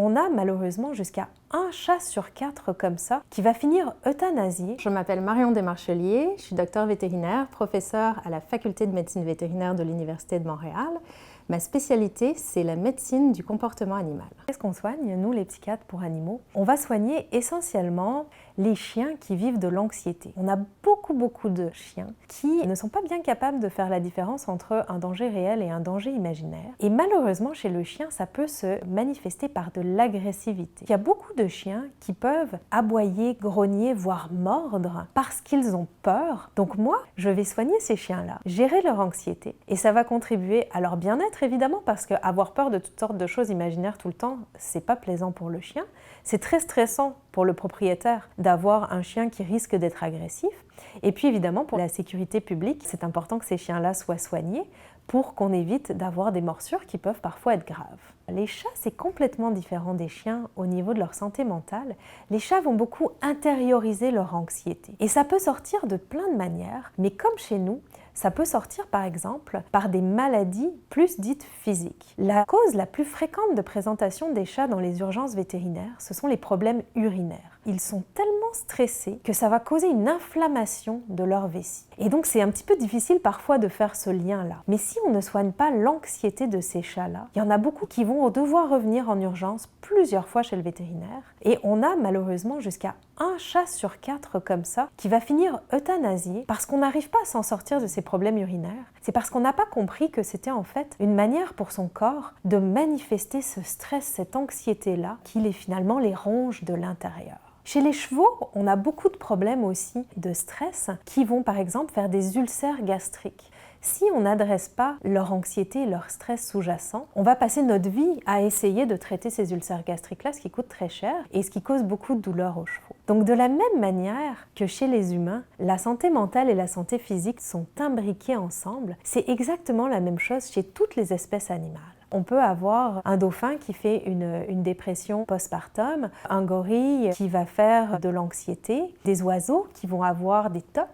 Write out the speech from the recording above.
on a malheureusement jusqu'à 1 chat sur 4 comme ça qui va finir euthanasié. Je m'appelle Marion Desmarchelier, je suis docteur vétérinaire, professeure à la faculté de médecine vétérinaire de l'Université de Montréal. Ma spécialité, c'est la médecine du comportement animal. Qu'est-ce qu'on soigne, nous les psychiatres pour animaux? On va soigner essentiellement les chiens qui vivent de l'anxiété. On a beaucoup de chiens qui ne sont pas bien capables de faire la différence entre un danger réel et un danger imaginaire. Et malheureusement, chez le chien, ça peut se manifester par de l'agressivité. Il y a beaucoup de chiens qui peuvent aboyer, grogner, voire mordre parce qu'ils ont peur. Donc moi, je vais soigner ces chiens-là, gérer leur anxiété et ça va contribuer à leur bien-être évidemment parce qu'avoir peur de toutes sortes de choses imaginaires tout le temps, c'est pas plaisant pour le chien. C'est très stressant pour le propriétaire d'avoir un chien qui risque d'être agressif. Et puis évidemment, pour la sécurité publique, c'est important que ces chiens-là soient soignés pour qu'on évite d'avoir des morsures qui peuvent parfois être graves. Les chats, c'est complètement différent des chiens au niveau de leur santé mentale. Les chats vont beaucoup intérioriser leur anxiété. Et ça peut sortir de plein de manières, mais comme chez nous, ça peut sortir par exemple par des maladies plus dites physiques. La cause la plus fréquente de présentation des chats dans les urgences vétérinaires, ce sont les problèmes urinaires. Ils sont tellement stressés que ça va causer une inflammation de leur vessie. Et donc c'est un petit peu difficile parfois de faire ce lien-là. Mais si on ne soigne pas l'anxiété de ces chats-là, il y en a beaucoup qui vont devoir revenir en urgence plusieurs fois chez le vétérinaire. Et on a malheureusement jusqu'à 1 chat sur 4 comme ça qui va finir euthanasié parce qu'on n'arrive pas à s'en sortir de ses problèmes urinaires. C'est parce qu'on n'a pas compris que c'était en fait une manière pour son corps de manifester ce stress, cette anxiété-là qui finalement les ronge de l'intérieur. Chez les chevaux, on a beaucoup de problèmes aussi de stress qui vont par exemple faire des ulcères gastriques. Si on n'adresse pas leur anxiété et leur stress sous-jacent, on va passer notre vie à essayer de traiter ces ulcères gastriques-là, ce qui coûte très cher et ce qui cause beaucoup de douleurs aux chevaux. Donc de la même manière que chez les humains, la santé mentale et la santé physique sont imbriquées ensemble, c'est exactement la même chose chez toutes les espèces animales. On peut avoir un dauphin qui fait une dépression postpartum, un gorille qui va faire de l'anxiété, des oiseaux qui vont avoir des tocs,